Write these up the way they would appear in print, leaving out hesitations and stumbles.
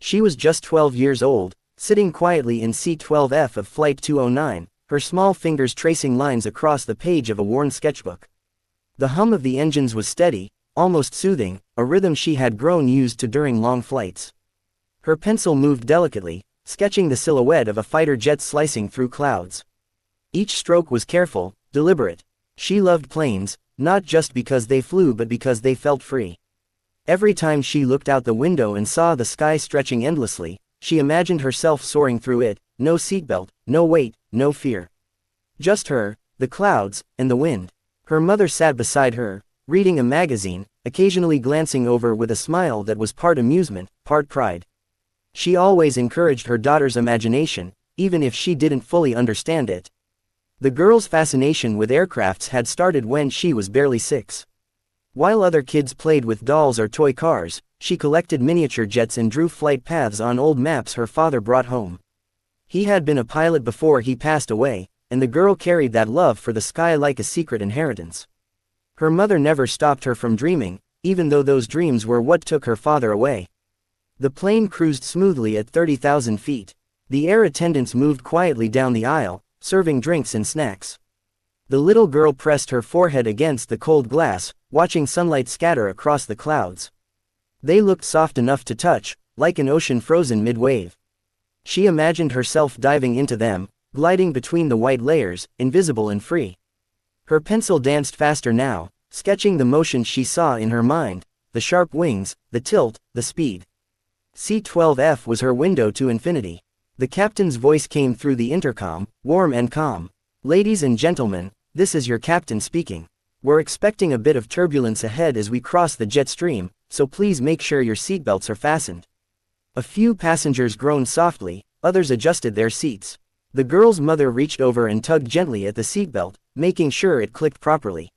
She was just 12 years old, sitting quietly in C-12F of Flight 209, her small fingers tracing lines across the page of a worn sketchbook. The hum of the engines was steady, almost soothing, a rhythm she had grown used to during long flights. Her pencil moved delicately, sketching the silhouette of a fighter jet slicing through clouds. Each stroke was careful, deliberate. She loved planes, not just because they flew but because they felt free. Every time she looked out the window and saw the sky stretching endlessly, she imagined herself soaring through it, no seatbelt, no weight, no fear. Just her, the clouds, and the wind. Her mother sat beside her, reading a magazine, occasionally glancing over with a smile that was part amusement, part pride. She always encouraged her daughter's imagination, even if she didn't fully understand it. The girl's fascination with aircrafts had started when she was barely 6. While other kids played with dolls or toy cars, she collected miniature jets and drew flight paths on old maps her father brought home. He had been a pilot before he passed away, and the girl carried that love for the sky like a secret inheritance. Her mother never stopped her from dreaming, even though those dreams were what took her father away. The plane cruised smoothly at 30,000 feet. The air attendants moved quietly down the aisle, serving drinks and snacks. The little girl pressed her forehead against the cold glass, watching sunlight scatter across the clouds. They looked soft enough to touch, like an ocean frozen mid-wave. She imagined herself diving into them, gliding between the white layers, invisible and free. Her pencil danced faster now, sketching the motion she saw in her mind, the sharp wings, the tilt, the speed. C-12F was her window to infinity. The captain's voice came through the intercom, warm and calm. "Ladies and gentlemen, this is your captain speaking. We're expecting a bit of turbulence ahead as we cross the jet stream, so please make sure your seatbelts are fastened." A few passengers groaned softly, others adjusted their seats. The girl's mother reached over and tugged gently at the seatbelt, making sure it clicked properly.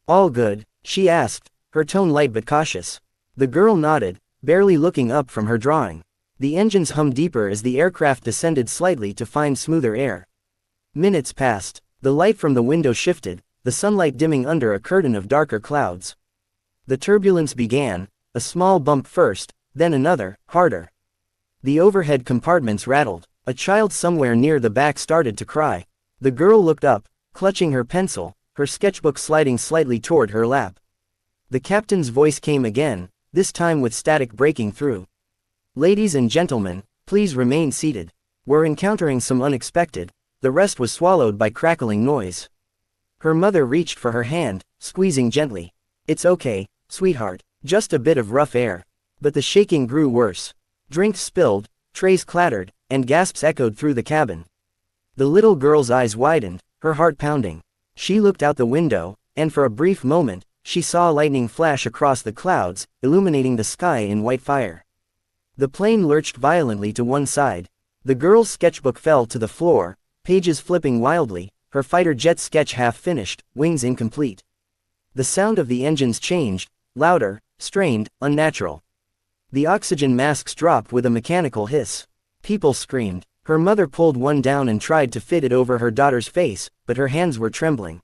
"All good?" she asked, her tone light but cautious. The girl nodded, barely looking up from her drawing. The engines hummed deeper as the aircraft descended slightly to find smoother air. Minutes passed. The light from the window shifted, the sunlight dimming under a curtain of darker clouds. The turbulence began, a small bump first, then another, harder. The overhead compartments rattled. A child somewhere near the back started to cry. The girl looked up, clutching her pencil, her sketchbook sliding slightly toward her lap. The captain's voice came again, this time with static breaking through. "Ladies and gentlemen, please remain seated. We're encountering some unexpected." The rest was swallowed by crackling noise. Her mother reached for her hand, squeezing gently. "It's okay, sweetheart, just a bit of rough air." But the shaking grew worse. Drinks spilled, trays clattered, and gasps echoed through the cabin. The little girl's eyes widened, her heart pounding. She looked out the window, and for a brief moment, she saw lightning flash across the clouds, illuminating the sky in white fire. The plane lurched violently to one side. The girl's sketchbook fell to the floor, pages flipping wildly, her fighter jet sketch half finished, wings incomplete. The sound of the engines changed, louder, strained, unnatural. The oxygen masks dropped with a mechanical hiss. People screamed. Her mother pulled one down and tried to fit it over her daughter's face, but her hands were trembling.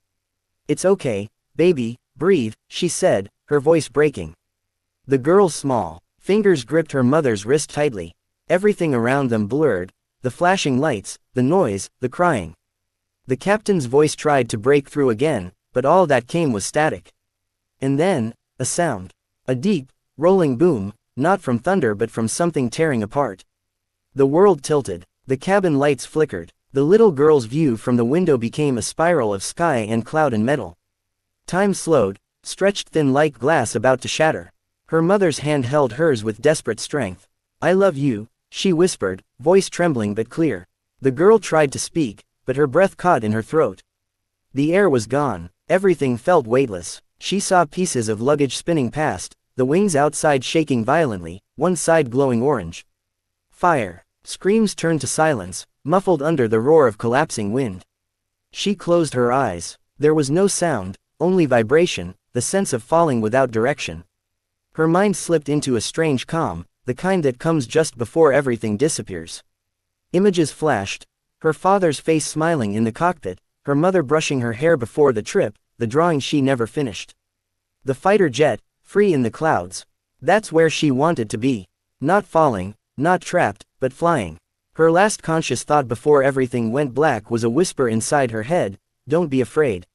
"It's okay, baby, breathe," she said, her voice breaking. The girl's small fingers gripped her mother's wrist tightly. Everything around them blurred, the flashing lights, the noise, the crying. The captain's voice tried to break through again, but all that came was static. And then, a sound. A deep, rolling boom, not from thunder but from something tearing apart. The world tilted. The cabin lights flickered. The little girl's view from the window became a spiral of sky and cloud and metal. Time slowed, stretched thin like glass about to shatter. Her mother's hand held hers with desperate strength. "I love you," she whispered, voice trembling but clear. The girl tried to speak, but her breath caught in her throat. The air was gone. Everything felt weightless. She saw pieces of luggage spinning past, the wings outside shaking violently, one side glowing orange. Fire. Screams turned to silence, muffled under the roar of collapsing wind. She closed her eyes. There was no sound, only vibration, the sense of falling without direction. Her mind slipped into a strange calm, the kind that comes just before everything disappears. Images flashed, her father's face smiling in the cockpit, her mother brushing her hair before the trip, the drawing she never finished. The fighter jet, free in the clouds. That's where she wanted to be. Not falling, not trapped, but flying. Her last conscious thought before everything went black was a whisper inside her head, "Don't be afraid.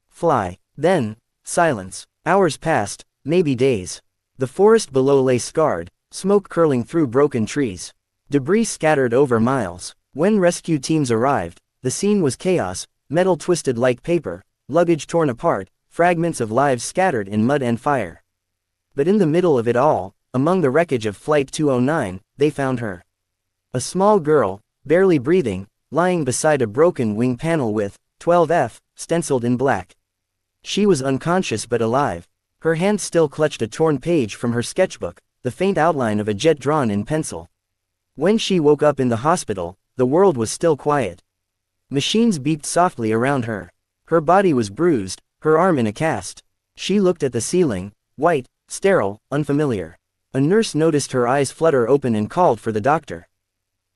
Fly." Then, silence. Hours passed, maybe days. The forest below lay scarred, smoke curling through broken trees. Debris scattered over miles. When rescue teams arrived, the scene was chaos, metal twisted like paper, luggage torn apart, fragments of lives scattered in mud and fire. But in the middle of it all, among the wreckage of Flight 209, they found her. A small girl, barely breathing, lying beside a broken wing panel with 12F stenciled in black. She was unconscious but alive. Her hand still clutched a torn page from her sketchbook, the faint outline of a jet drawn in pencil. When she woke up in the hospital, the world was still quiet. Machines beeped softly around her. Her body was bruised, her arm in a cast. She looked at the ceiling, white, sterile, unfamiliar. A nurse noticed her eyes flutter open and called for the doctor.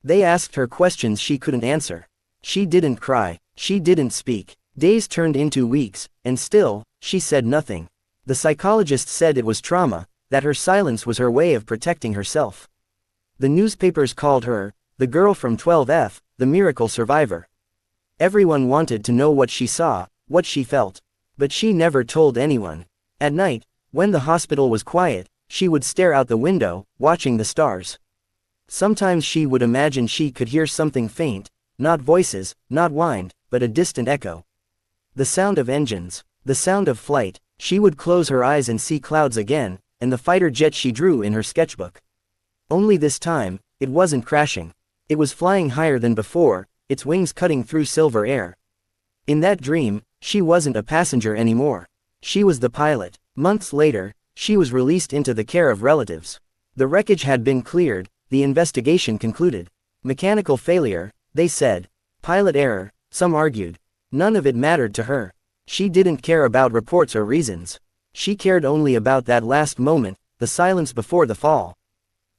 They asked her questions she couldn't answer. She didn't cry, she didn't speak. Days turned into weeks, and still, she said nothing. The psychologist said it was trauma, that her silence was her way of protecting herself. The newspapers called her, the girl from 12F, the miracle survivor. Everyone wanted to know what she saw, what she felt. But she never told anyone. At night, when the hospital was quiet, she would stare out the window, watching the stars. Sometimes she would imagine she could hear something faint, not voices, not wind, but a distant echo. The sound of engines, the sound of flight. She would close her eyes and see clouds again, and the fighter jet she drew in her sketchbook. Only this time, it wasn't crashing. It was flying higher than before, its wings cutting through silver air. In that dream, she wasn't a passenger anymore. She was the pilot. Months later, she was released into the care of relatives. The wreckage had been cleared, the investigation concluded. Mechanical failure, they said. Pilot error, some argued. None of it mattered to her. She didn't care about reports or reasons. She cared only about that last moment, the silence before the fall.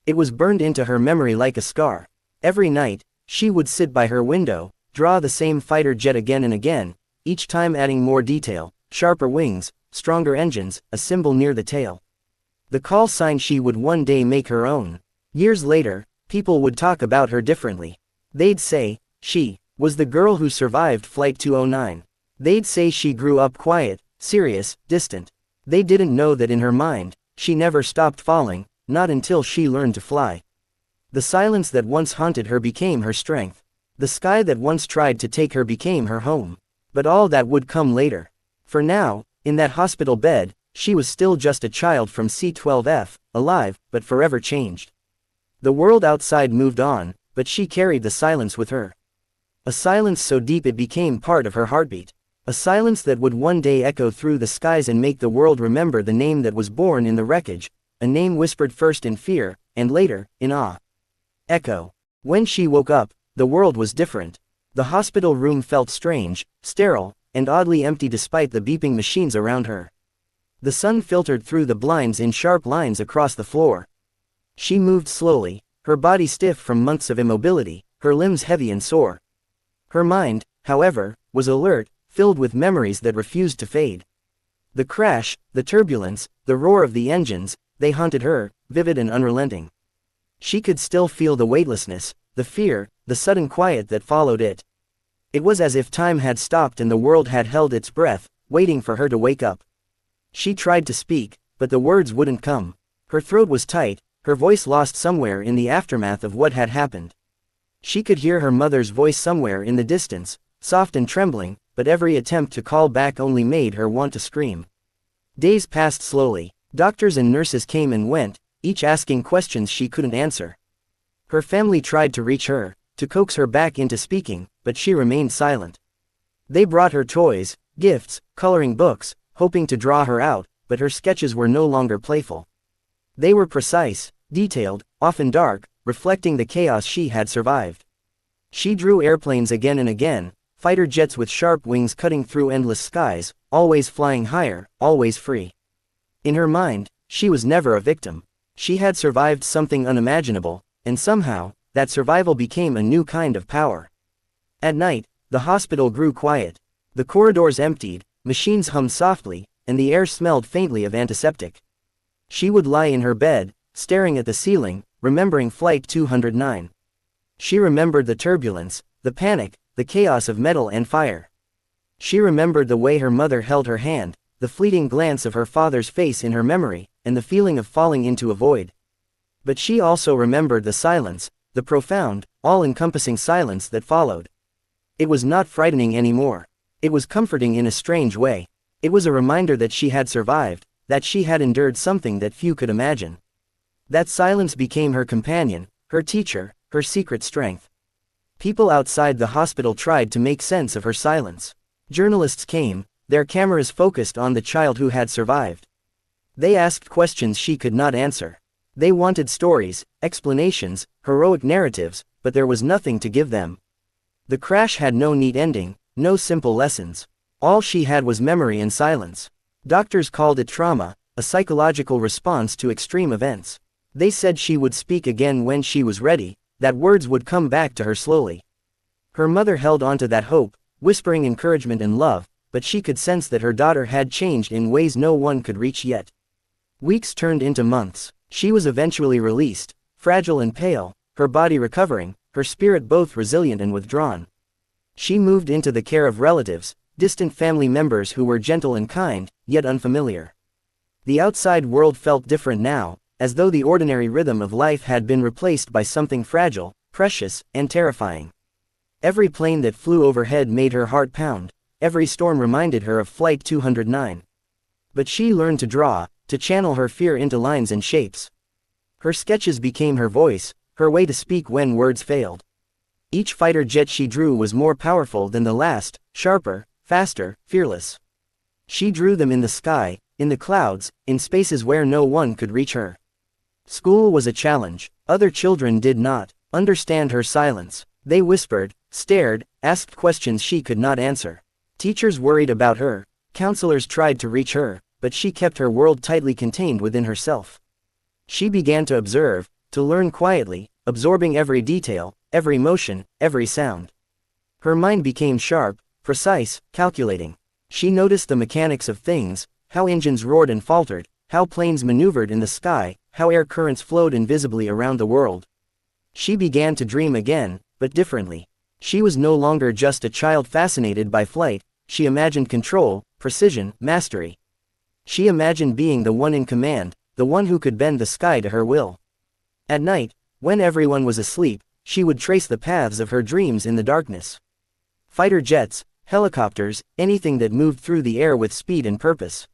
It was burned into her memory like a scar. Every night, she would sit by her window, draw the same fighter jet again and again, each time adding more detail, sharper wings, stronger engines, a symbol near the tail. The call sign she would one day make her own. Years later, people would talk about her differently. They'd say, she was the girl who survived Flight 209. They'd say she grew up quiet, serious, distant. They didn't know that in her mind, she never stopped falling, not until she learned to fly. The silence that once haunted her became her strength. The sky that once tried to take her became her home. But all that would come later. For now, in that hospital bed, she was still just a child from C-12F, alive, but forever changed. The world outside moved on, but she carried the silence with her. A silence so deep it became part of her heartbeat. A silence that would one day echo through the skies and make the world remember the name that was born in the wreckage, a name whispered first in fear, and later, in awe. Echo. When she woke up, the world was different. The hospital room felt strange, sterile, and oddly empty despite the beeping machines around her. The sun filtered through the blinds in sharp lines across the floor. She moved slowly, her body stiff from months of immobility, her limbs heavy and sore. Her mind, however, was alert, filled with memories that refused to fade. The crash, the turbulence, the roar of the engines, they haunted her, vivid and unrelenting. She could still feel the weightlessness, the fear, the sudden quiet that followed it. It was as if time had stopped and the world had held its breath, waiting for her to wake up. She tried to speak, but the words wouldn't come. Her throat was tight, her voice lost somewhere in the aftermath of what had happened. She could hear her mother's voice somewhere in the distance, soft and trembling, but every attempt to call back only made her want to scream. Days passed slowly. Doctors and nurses came and went, each asking questions she couldn't answer. Her family tried to reach her, to coax her back into speaking, but she remained silent. They brought her toys, gifts, coloring books, hoping to draw her out, but her sketches were no longer playful. They were precise, detailed, often dark, reflecting the chaos she had survived. She drew airplanes again and again, fighter jets with sharp wings cutting through endless skies, always flying higher, always free. In her mind, she was never a victim. She had survived something unimaginable, and somehow, that survival became a new kind of power. At night, the hospital grew quiet. The corridors emptied, machines hummed softly, and the air smelled faintly of antiseptic. She would lie in her bed, staring at the ceiling, remembering Flight 209. She remembered the turbulence, the panic, the chaos of metal and fire. She remembered the way her mother held her hand, the fleeting glance of her father's face in her memory, and the feeling of falling into a void. But she also remembered the silence, the profound, all-encompassing silence that followed. It was not frightening anymore. It was comforting in a strange way. It was a reminder that she had survived, that she had endured something that few could imagine. That silence became her companion, her teacher, her secret strength. People outside the hospital tried to make sense of her silence. Journalists came, their cameras focused on the child who had survived. They asked questions she could not answer. They wanted stories, explanations, heroic narratives, but there was nothing to give them. The crash had no neat ending, no simple lessons. All she had was memory and silence. Doctors called it trauma, a psychological response to extreme events. They said she would speak again when she was ready, that words would come back to her slowly. Her mother held on to that hope, whispering encouragement and love, but she could sense that her daughter had changed in ways no one could reach yet. Weeks turned into months. She was eventually released, fragile and pale, her body recovering, her spirit both resilient and withdrawn. She moved into the care of relatives, distant family members who were gentle and kind, yet unfamiliar. The outside world felt different now, as though the ordinary rhythm of life had been replaced by something fragile, precious, and terrifying. Every plane that flew overhead made her heart pound, every storm reminded her of Flight 209. But she learned to draw, to channel her fear into lines and shapes. Her sketches became her voice, her way to speak when words failed. Each fighter jet she drew was more powerful than the last, sharper, faster, fearless. She drew them in the sky, in the clouds, in spaces where no one could reach her. School was a challenge. Other children did not understand her silence. They whispered, stared, asked questions she could not answer. Teachers worried about her. Counselors tried to reach her, but she kept her world tightly contained within herself. She began to observe, to learn quietly, absorbing every detail, every motion, every sound. Her mind became sharp, precise, calculating. She noticed the mechanics of things, how engines roared and faltered, how planes maneuvered in the sky, how air currents flowed invisibly around the world. She began to dream again, but differently. She was no longer just a child fascinated by flight, she imagined control, precision, mastery. She imagined being the one in command, the one who could bend the sky to her will. At night, when everyone was asleep, she would trace the paths of her dreams in the darkness. Fighter jets, helicopters, anything that moved through the air with speed and purpose.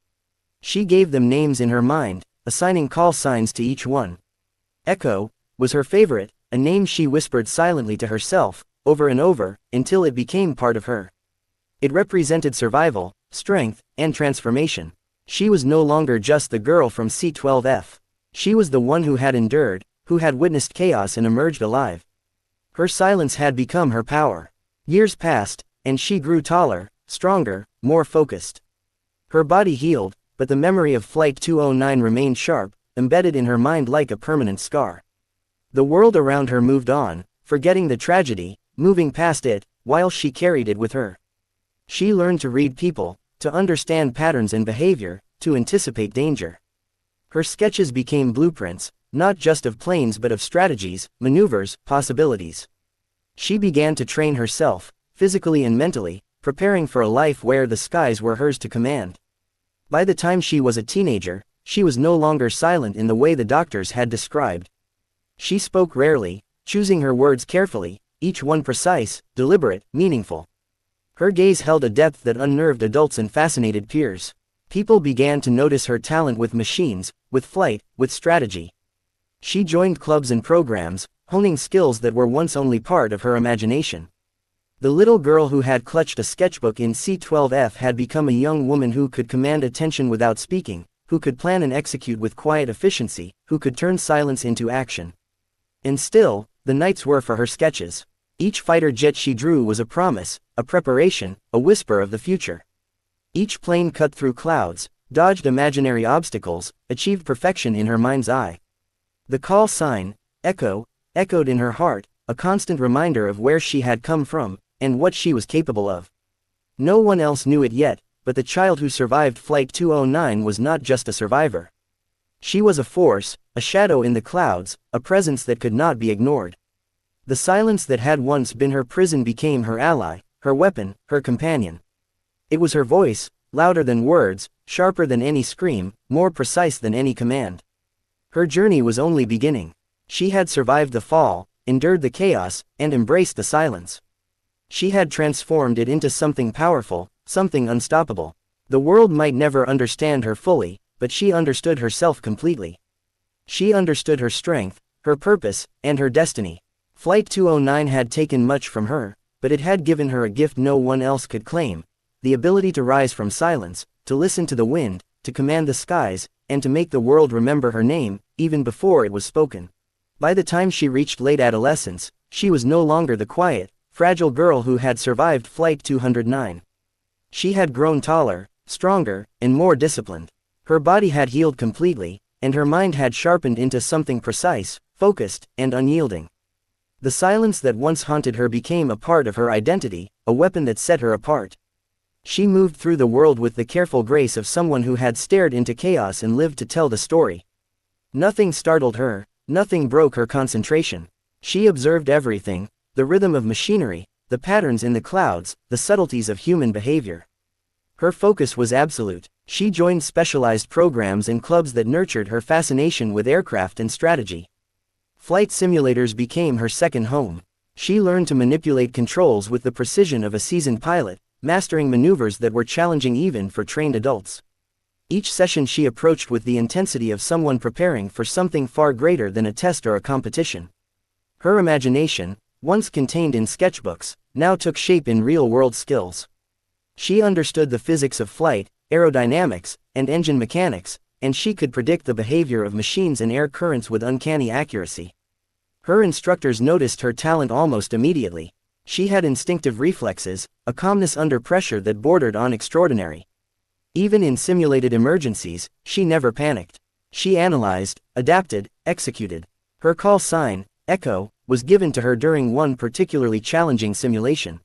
She gave them names in her mind, assigning call signs to each one. Echo was her favorite, a name she whispered silently to herself, over and over, until it became part of her. It represented survival, strength, and transformation. She was no longer just the girl from C-12F. She was the one who had endured, who had witnessed chaos and emerged alive. Her silence had become her power. Years passed, and she grew taller, stronger, more focused. Her body healed, but the memory of Flight 209 remained sharp, embedded in her mind like a permanent scar. The world around her moved on, forgetting the tragedy, moving past it, while she carried it with her. She learned to read people, to understand patterns and behavior, to anticipate danger. Her sketches became blueprints, not just of planes but of strategies, maneuvers, possibilities. She began to train herself, physically and mentally, preparing for a life where the skies were hers to command. By the time she was a teenager, she was no longer silent in the way the doctors had described. She spoke rarely, choosing her words carefully, each one precise, deliberate, meaningful. Her gaze held a depth that unnerved adults and fascinated peers. People began to notice her talent with machines, with flight, with strategy. She joined clubs and programs, honing skills that were once only part of her imagination. The little girl who had clutched a sketchbook in C-12F had become a young woman who could command attention without speaking, who could plan and execute with quiet efficiency, who could turn silence into action. And still, the nights were for her sketches. Each fighter jet she drew was a promise, a preparation, a whisper of the future. Each plane cut through clouds, dodged imaginary obstacles, achieved perfection in her mind's eye. The call sign, Echo, echoed in her heart, a constant reminder of where she had come from, and what she was capable of. No one else knew it yet, but the child who survived Flight 209 was not just a survivor. She was a force, a shadow in the clouds, a presence that could not be ignored. The silence that had once been her prison became her ally, her weapon, her companion. It was her voice, louder than words, sharper than any scream, more precise than any command. Her journey was only beginning. She had survived the fall, endured the chaos, and embraced the silence. She had transformed it into something powerful, something unstoppable. The world might never understand her fully, but she understood herself completely. She understood her strength, her purpose, and her destiny. Flight 209 had taken much from her, but it had given her a gift no one else could claim: the ability to rise from silence, to listen to the wind, to command the skies, and to make the world remember her name, even before it was spoken. By the time she reached late adolescence, she was no longer the quiet, fragile girl who had survived Flight 209. She had grown taller, stronger, and more disciplined. Her body had healed completely, and her mind had sharpened into something precise, focused, and unyielding. The silence that once haunted her became a part of her identity, a weapon that set her apart. She moved through the world with the careful grace of someone who had stared into chaos and lived to tell the story. Nothing startled her, nothing broke her concentration. She observed everything: the rhythm of machinery, the patterns in the clouds, the subtleties of human behavior. Her focus was absolute. She joined specialized programs and clubs that nurtured her fascination with aircraft and strategy. Flight simulators became her second home. She learned to manipulate controls with the precision of a seasoned pilot, mastering maneuvers that were challenging even for trained adults. Each session she approached with the intensity of someone preparing for something far greater than a test or a competition. Her imagination, once contained in sketchbooks, now took shape in real-world skills. She understood the physics of flight, aerodynamics, and engine mechanics, and she could predict the behavior of machines and air currents with uncanny accuracy. Her instructors noticed her talent almost immediately. She had instinctive reflexes, a calmness under pressure that bordered on extraordinary. Even in simulated emergencies, she never panicked. She analyzed, adapted, executed. Her call sign, Echo, was given to her during one particularly challenging simulation.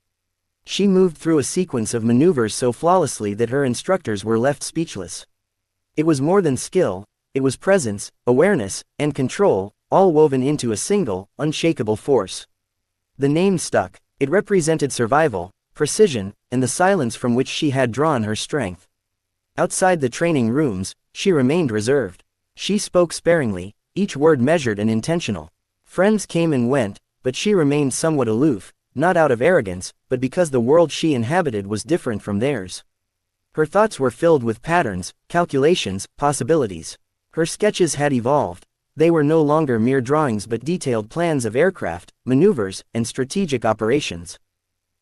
She moved through a sequence of maneuvers so flawlessly that her instructors were left speechless. It was more than skill, it was presence, awareness, and control, all woven into a single, unshakable force. The name stuck. It represented survival, precision, and the silence from which she had drawn her strength. Outside the training rooms, she remained reserved. She spoke sparingly, each word measured and intentional. Friends came and went, but she remained somewhat aloof, not out of arrogance, but because the world she inhabited was different from theirs. Her thoughts were filled with patterns, calculations, possibilities. Her sketches had evolved. They were no longer mere drawings but detailed plans of aircraft, maneuvers, and strategic operations.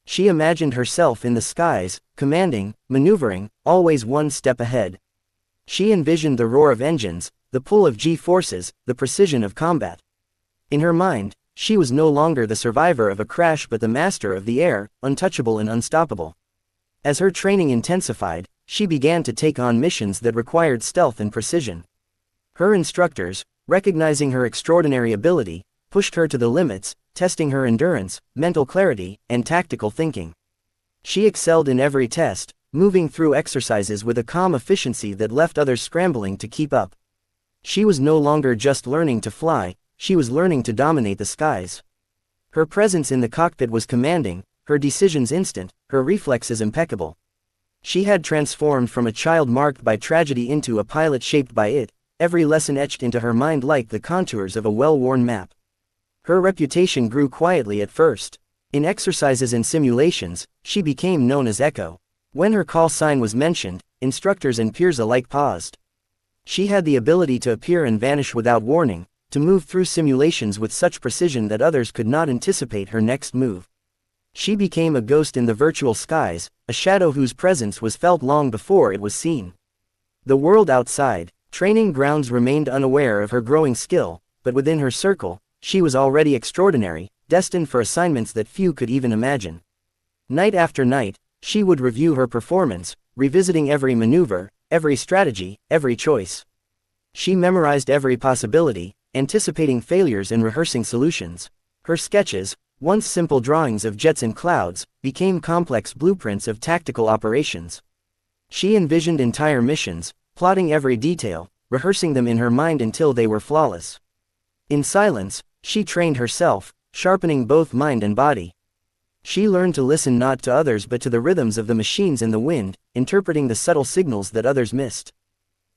She imagined herself in the skies, commanding, maneuvering, always one step ahead. She envisioned the roar of engines, the pull of G-forces, the precision of combat. In her mind, she was no longer the survivor of a crash but the master of the air, untouchable and unstoppable. As her training intensified, she began to take on missions that required stealth and precision. Her instructors, recognizing her extraordinary ability, pushed her to the limits, testing her endurance, mental clarity, and tactical thinking. She excelled in every test, moving through exercises with a calm efficiency that left others scrambling to keep up. She was no longer just learning to fly, she was learning to dominate the skies. Her presence in the cockpit was commanding, her decisions instant, her reflexes impeccable. She had transformed from a child marked by tragedy into a pilot shaped by it, every lesson etched into her mind like the contours of a well-worn map. Her reputation grew quietly at first. In exercises and simulations, she became known as Echo. When her call sign was mentioned, instructors and peers alike paused. She had the ability to appear and vanish without warning, to move through simulations with such precision that others could not anticipate her next move. She became a ghost in the virtual skies, a shadow whose presence was felt long before it was seen. The world outside, training grounds, remained unaware of her growing skill, but within her circle, she was already extraordinary, destined for assignments that few could even imagine. Night after night, she would review her performance, revisiting every maneuver, every strategy, every choice. She memorized every possibility, anticipating failures and rehearsing solutions. Her sketches, once simple drawings of jets and clouds, became complex blueprints of tactical operations. She envisioned entire missions, plotting every detail, rehearsing them in her mind until they were flawless. In silence, she trained herself, sharpening both mind and body. She learned to listen not to others but to the rhythms of the machines and the wind, interpreting the subtle signals that others missed.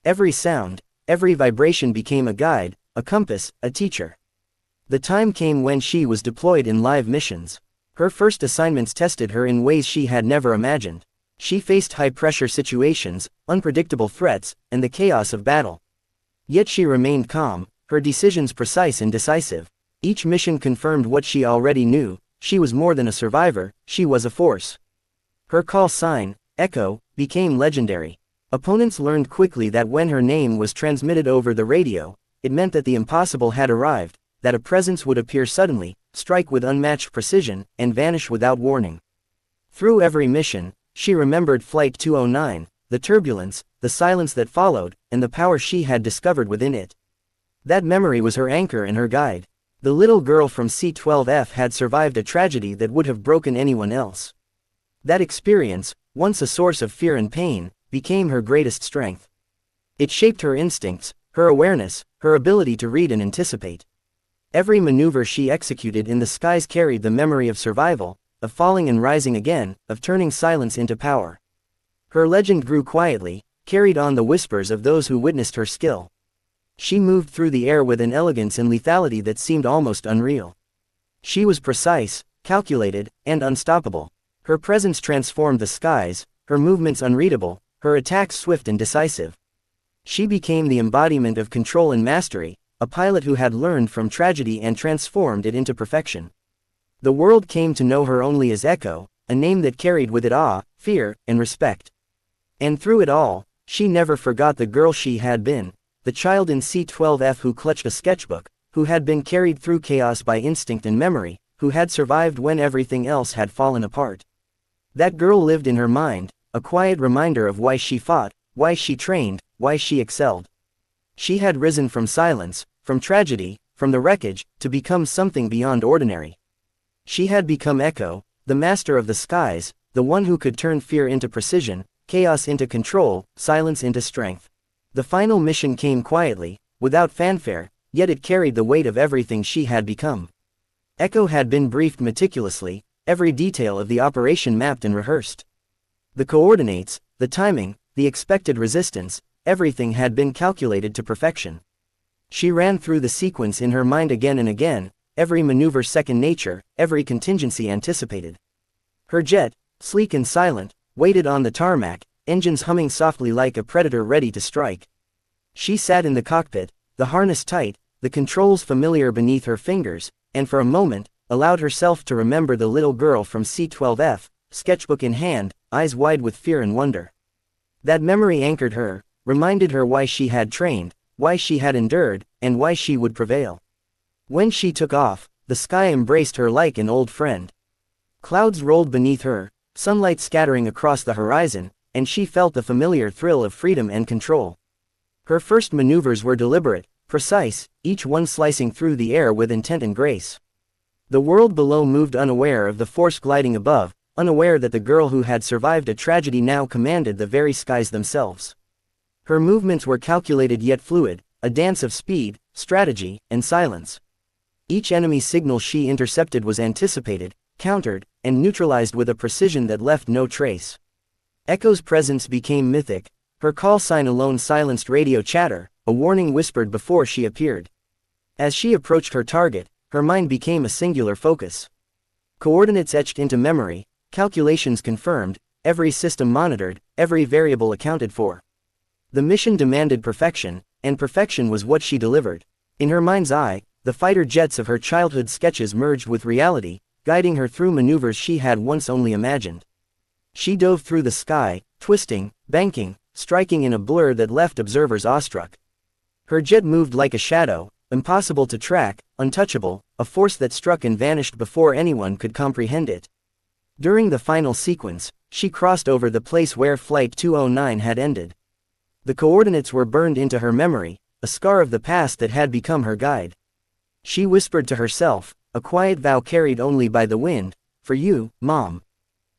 Every sound, every vibration became a guide, a compass, a teacher. The time came when she was deployed in live missions. Her first assignments tested her in ways she had never imagined. She faced high-pressure situations, unpredictable threats, and the chaos of battle. Yet she remained calm, her decisions precise and decisive. Each mission confirmed what she already knew: she was more than a survivor, she was a force. Her call sign, Echo, became legendary. Opponents learned quickly that when her name was transmitted over the radio, it meant that the impossible had arrived, that a presence would appear suddenly, strike with unmatched precision, and vanish without warning. Through every mission, she remembered Flight 209, the turbulence, the silence that followed, and the power she had discovered within it. That memory was her anchor and her guide. The little girl from C-12F had survived a tragedy that would have broken anyone else. That experience, once a source of fear and pain, became her greatest strength. It shaped her instincts, her awareness, her ability to read and anticipate. Every maneuver she executed in the skies carried the memory of survival, of falling and rising again, of turning silence into power. Her legend grew quietly, carried on the whispers of those who witnessed her skill. She moved through the air with an elegance and lethality that seemed almost unreal. She was precise, calculated, and unstoppable. Her presence transformed the skies, her movements unreadable, her attacks swift and decisive. She became the embodiment of control and mastery, a pilot who had learned from tragedy and transformed it into perfection. The world came to know her only as Echo, a name that carried with it awe, fear, and respect. And through it all, she never forgot the girl she had been. The child in C-12F who clutched a sketchbook, who had been carried through chaos by instinct and memory, who had survived when everything else had fallen apart. That girl lived in her mind, a quiet reminder of why she fought, why she trained, why she excelled. She had risen from silence, from tragedy, from the wreckage, to become something beyond ordinary. She had become Echo, the master of the skies, the one who could turn fear into precision, chaos into control, silence into strength. The final mission came quietly, without fanfare, yet it carried the weight of everything she had become. Echo had been briefed meticulously, every detail of the operation mapped and rehearsed. The coordinates, the timing, the expected resistance, everything had been calculated to perfection. She ran through the sequence in her mind again and again, every maneuver second nature, every contingency anticipated. Her jet, sleek and silent, waited on the tarmac, engines humming softly like a predator ready to strike. She sat in the cockpit, the harness tight, the controls familiar beneath her fingers, and for a moment, allowed herself to remember the little girl from C-12F, sketchbook in hand, eyes wide with fear and wonder. That memory anchored her, reminded her why she had trained, why she had endured, and why she would prevail. When she took off, the sky embraced her like an old friend. Clouds rolled beneath her, sunlight scattering across the horizon, and she felt the familiar thrill of freedom and control. Her first maneuvers were deliberate, precise, each one slicing through the air with intent and grace. The world below moved unaware of the force gliding above, unaware that the girl who had survived a tragedy now commanded the very skies themselves. Her movements were calculated yet fluid, a dance of speed, strategy, and silence. Each enemy signal she intercepted was anticipated, countered, and neutralized with a precision that left no trace. Echo's presence became mythic, her call sign alone silenced radio chatter, a warning whispered before she appeared. As she approached her target, her mind became a singular focus. Coordinates etched into memory, calculations confirmed, every system monitored, every variable accounted for. The mission demanded perfection, and perfection was what she delivered. In her mind's eye, the fighter jets of her childhood sketches merged with reality, guiding her through maneuvers she had once only imagined. She dove through the sky, twisting, banking, striking in a blur that left observers awestruck. Her jet moved like a shadow, impossible to track, untouchable, a force that struck and vanished before anyone could comprehend it. During the final sequence, she crossed over the place where Flight 209 had ended. The coordinates were burned into her memory, a scar of the past that had become her guide. She whispered to herself, a quiet vow carried only by the wind, "For you, Mom."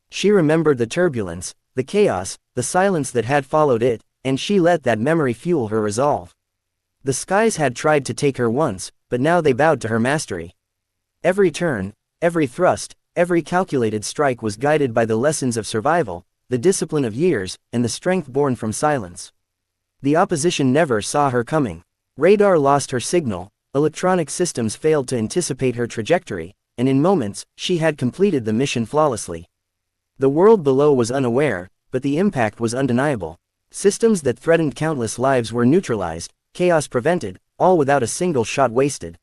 She remembered the turbulence, the chaos, the silence that had followed it, and she let that memory fuel her resolve. The skies had tried to take her once, but now they bowed to her mastery. Every turn, every thrust, every calculated strike was guided by the lessons of survival, the discipline of years, and the strength born from silence. The opposition never saw her coming. Radar lost her signal, electronic systems failed to anticipate her trajectory, and in moments, she had completed the mission flawlessly. The world below was unaware, but the impact was undeniable. Systems that threatened countless lives were neutralized, chaos prevented, all without a single shot wasted.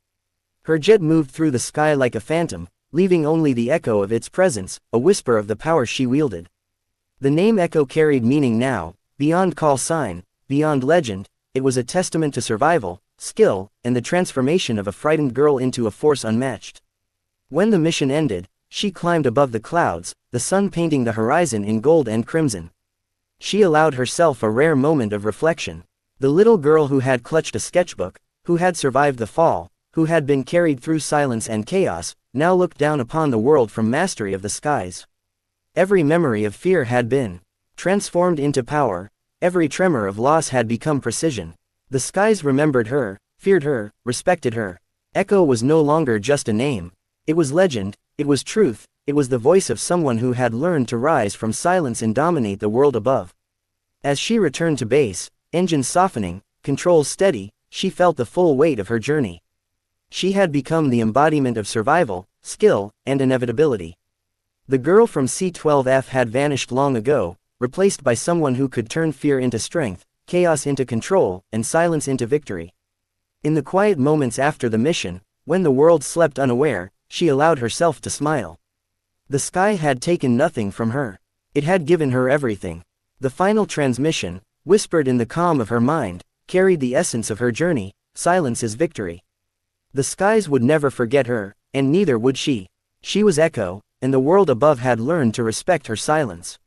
Her jet moved through the sky like a phantom, leaving only the echo of its presence, a whisper of the power she wielded. The name Echo carried meaning now, beyond call sign, beyond legend. It was a testament to survival, skill, and the transformation of a frightened girl into a force unmatched. When the mission ended, she climbed above the clouds, the sun painting the horizon in gold and crimson. She allowed herself a rare moment of reflection. The little girl who had clutched a sketchbook, who had survived the fall, who had been carried through silence and chaos, now looked down upon the world from mastery of the skies. Every memory of fear had been transformed into power, every tremor of loss had become precision. The skies remembered her, feared her, respected her. Echo was no longer just a name. It was legend, it was truth, it was the voice of someone who had learned to rise from silence and dominate the world above. As she returned to base, engines softening, controls steady, she felt the full weight of her journey. She had become the embodiment of survival, skill, and inevitability. The girl from C-12F had vanished long ago, replaced by someone who could turn fear into strength, chaos into control, and silence into victory. In the quiet moments after the mission, when the world slept unaware, she allowed herself to smile. The sky had taken nothing from her. It had given her everything. The final transmission, whispered in the calm of her mind, carried the essence of her journey: silence is victory. The skies would never forget her, and neither would she. She was Echo, and the world above had learned to respect her silence.